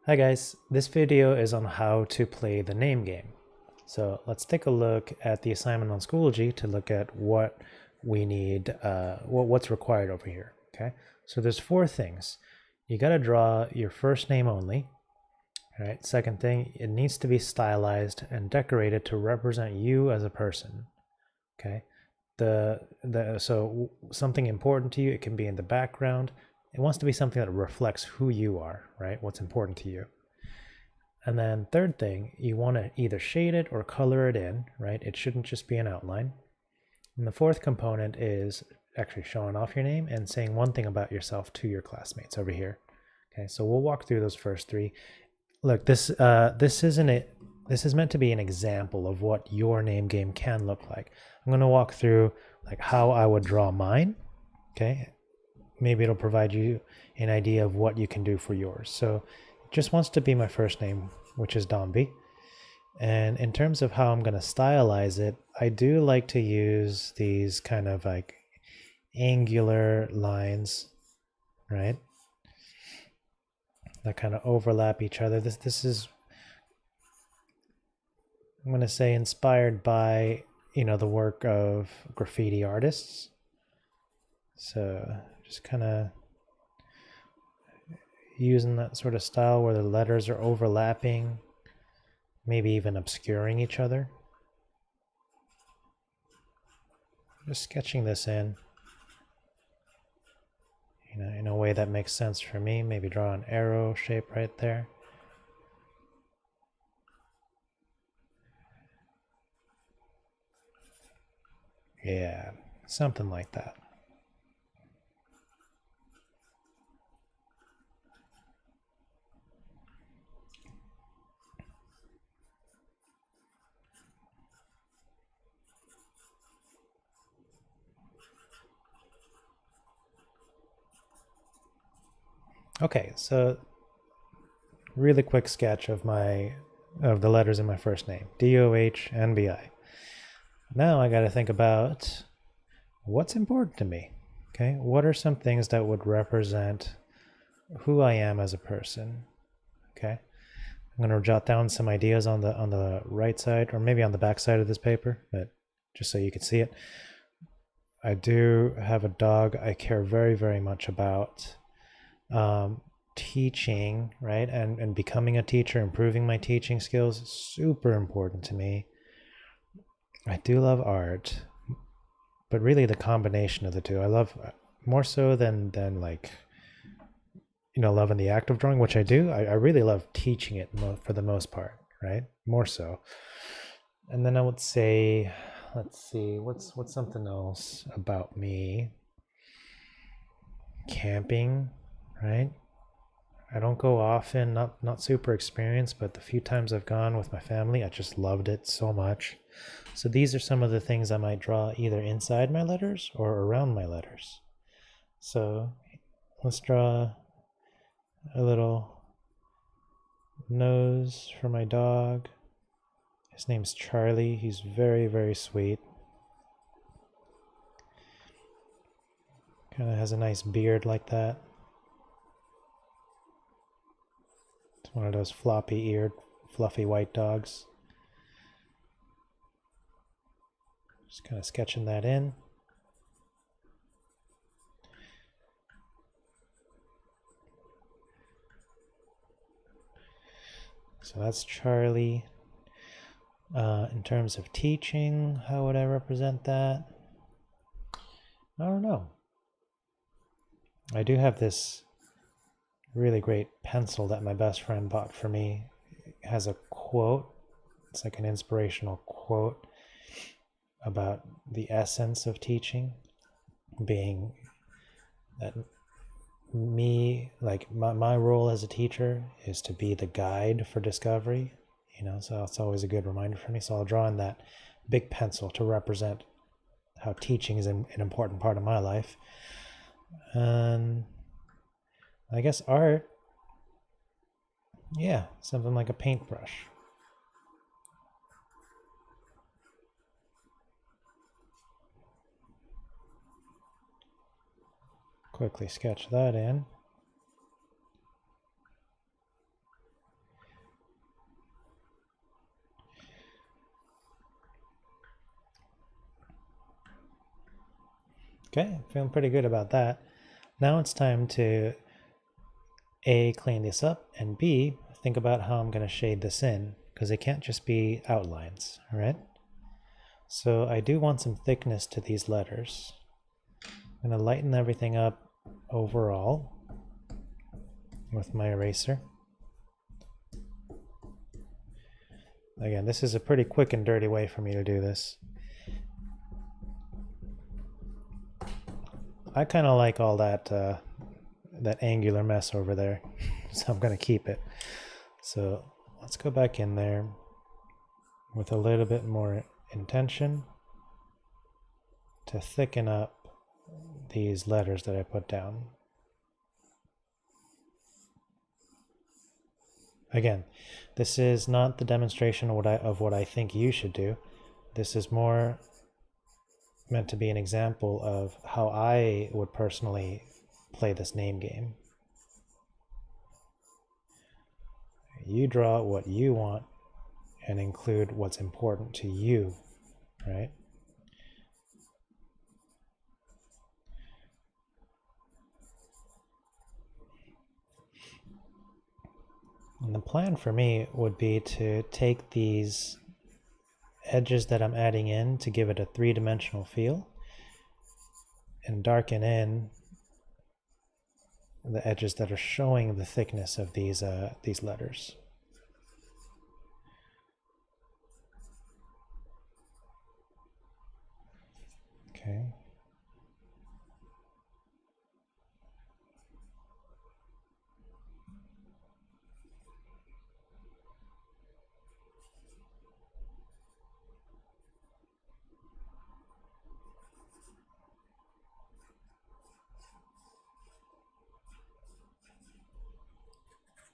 Hi guys, this video is on how to play the name game. So let's take a look at the assignment on Schoology to look at what we need, what's required over here. Okay, so there's four things. You got to draw your first name only. All right. Second thing, it needs to be stylized and decorated to represent you as a person. Okay. So something important to you, it can be in the background. It wants to be something that reflects who you are, right? What's important to you. And then third thing, you want to either shade it or color it in, right? It shouldn't just be an outline. And the fourth component is actually showing off your name and saying one thing about yourself to your classmates over here. Okay, so we'll walk through those first three. Look, this isn't it. This is meant to be an example of what your name game can look like. I'm going to walk through like how I would draw mine. Okay, maybe it'll provide you an idea of what you can do for yours. So it just wants to be my first name, which is Domby. And in terms of how I'm going to stylize it, I do like to use these kind of like angular lines, right? That kind of overlap each other. This is, I'm going to say, inspired by, the work of graffiti artists. So just kind of using that sort of style where the letters are overlapping, maybe even obscuring each other. Just sketching this in, in a way that makes sense for me. Maybe draw an arrow shape right there. Yeah, something like that. Okay, so really quick sketch of the letters in my first name, DOHNBI. Now I got to think about what's important to me. Okay, what are some things that would represent who I am as a person? Okay, I'm going to jot down some ideas on the right side, or maybe on the back side of this paper, but just so you can see it. I do have a dog I care very, very much about. Teaching, right? And becoming a teacher, improving my teaching skills, super important to me. I do love art, but really the combination of the two. I love more so than like, loving the act of drawing, which I do. I really love teaching it for the most part, right? More so. And then I would say, let's see, what's something else about me? Camping, right? I don't go often, not super experienced, but the few times I've gone with my family, I just loved it so much. So these are some of the things I might draw either inside my letters or around my letters. So let's draw a little nose for my dog. His name's Charlie. He's very, very sweet. Kind of has a nice beard like that. It's one of those floppy-eared, fluffy white dogs. Just kind of sketching that in. So that's Charlie. In terms of teaching, how would I represent that? I don't know. I do have this really great pencil that my best friend bought for me. It has a quote. It's like an inspirational quote about the essence of teaching being that my role as a teacher is to be the guide for discovery, so it's always a good reminder for me. So I'll draw in that big pencil to represent how teaching is an important part of my life. And I guess art, yeah, something like a paintbrush. Quickly sketch that in. Okay, feeling pretty good about that. Now it's time to A, clean this up, and B, think about how I'm going to shade this in, because it can't just be outlines, all right? So I do want some thickness to these letters. I'm going to lighten everything up overall with my eraser. Again, this is a pretty quick and dirty way for me to do this. I kind of like all that that angular mess over there, so I'm going to keep it. So let's go back in there with a little bit more intention to thicken up these letters that I put down. Again, this is not the demonstration of what I think you should do. This is more meant to be an example of how I would personally play this name game. You draw what you want and include what's important to you, right? And the plan for me would be to take these edges that I'm adding in to give it a three-dimensional feel and darken in the edges that are showing the thickness of these letters. Okay.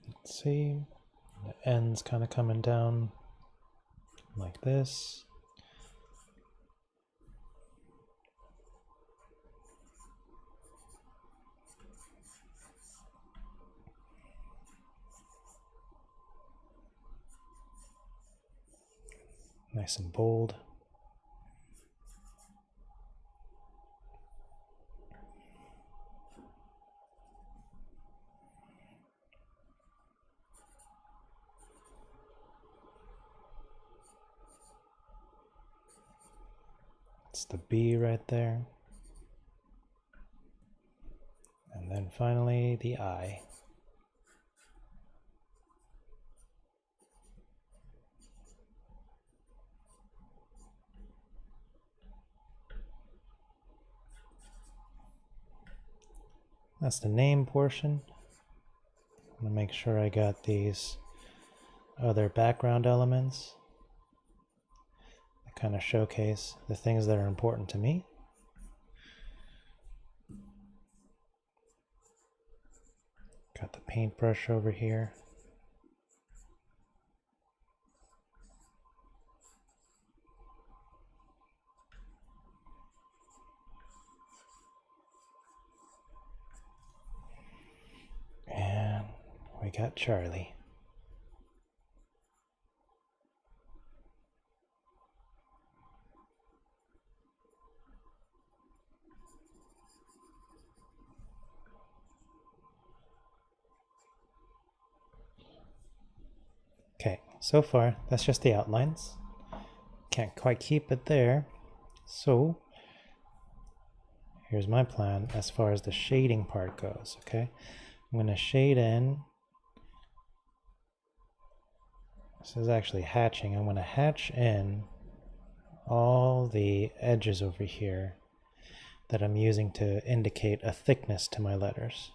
Let's see, the end's kind of coming down like this. Nice and bold. It's the B right there. And then finally the I. That's the name portion. I'm going to make sure I got these other background elements that kind of showcase the things that are important to me. Got the paintbrush over here. And we got Charlie. Okay, so far that's just the outlines. Can't quite keep it there. So here's my plan as far as the shading part goes, okay? I'm going to shade in. This is actually hatching. I'm going to hatch in all the edges over here that I'm using to indicate a thickness to my letters.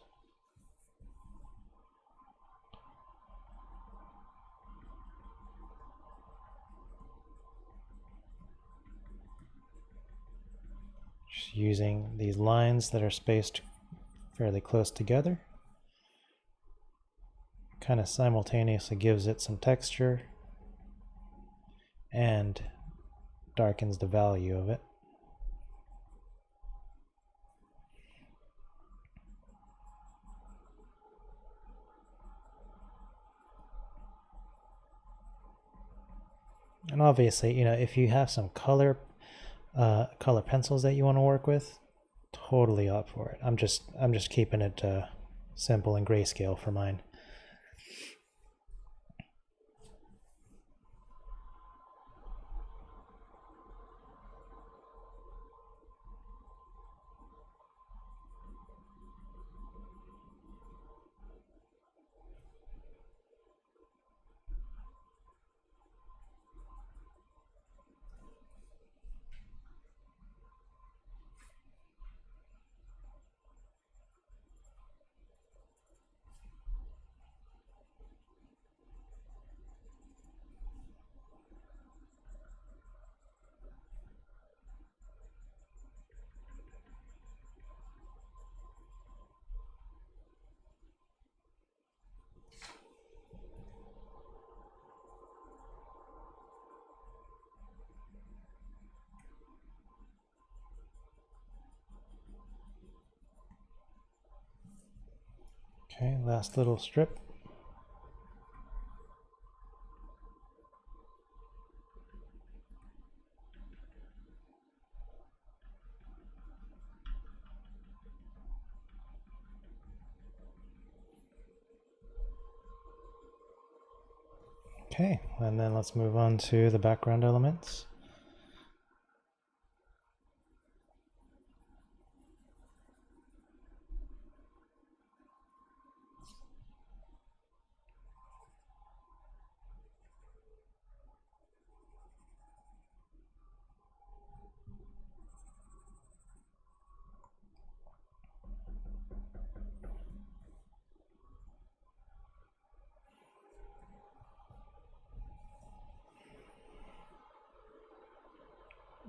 Just using these lines that are spaced fairly close together. Kind of simultaneously gives it some texture and darkens the value of it. And obviously, if you have some color pencils that you want to work with, totally up for it. I'm just keeping it simple and grayscale for mine. Okay, last little strip. Okay, and then let's move on to the background elements.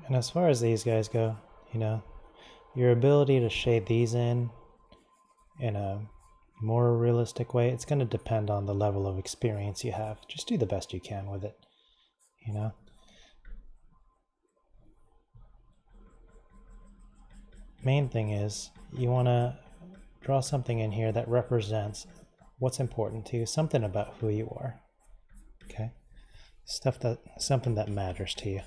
And as far as these guys go, your ability to shade these in a more realistic way, it's going to depend on the level of experience you have. Just do the best you can with it, Main thing is you want to draw something in here that represents what's important to you, something about who you are. Okay? Something that matters to you.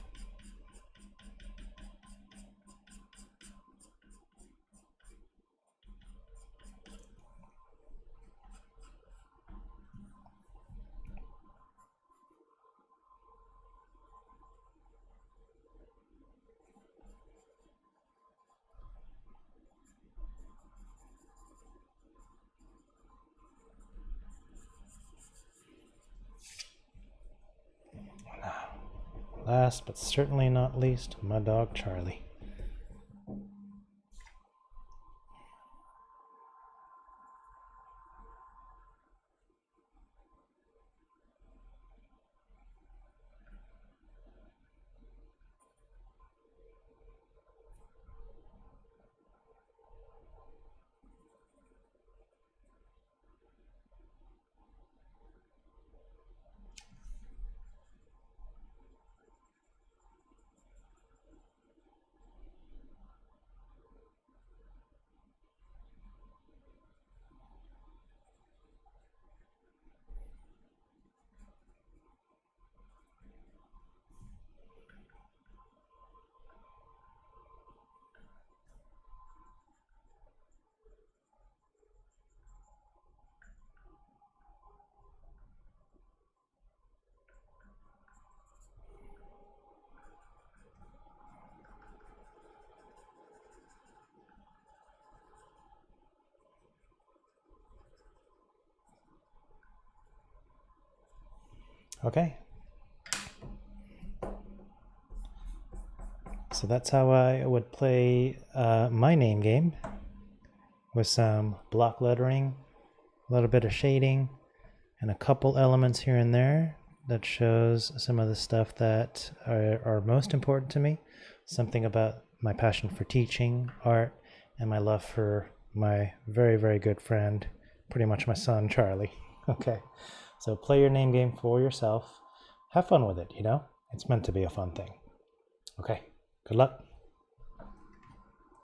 Last but certainly not least, my dog Charlie. Okay. So that's how I would play my name game, with some block lettering, a little bit of shading, and a couple elements here and there that shows some of the stuff that are most important to me. Something about my passion for teaching, art, and my love for my very, very good friend, pretty much my son, Charlie. Okay, so play your name game for yourself. Have fun with it, It's meant to be a fun thing. Okay, good luck.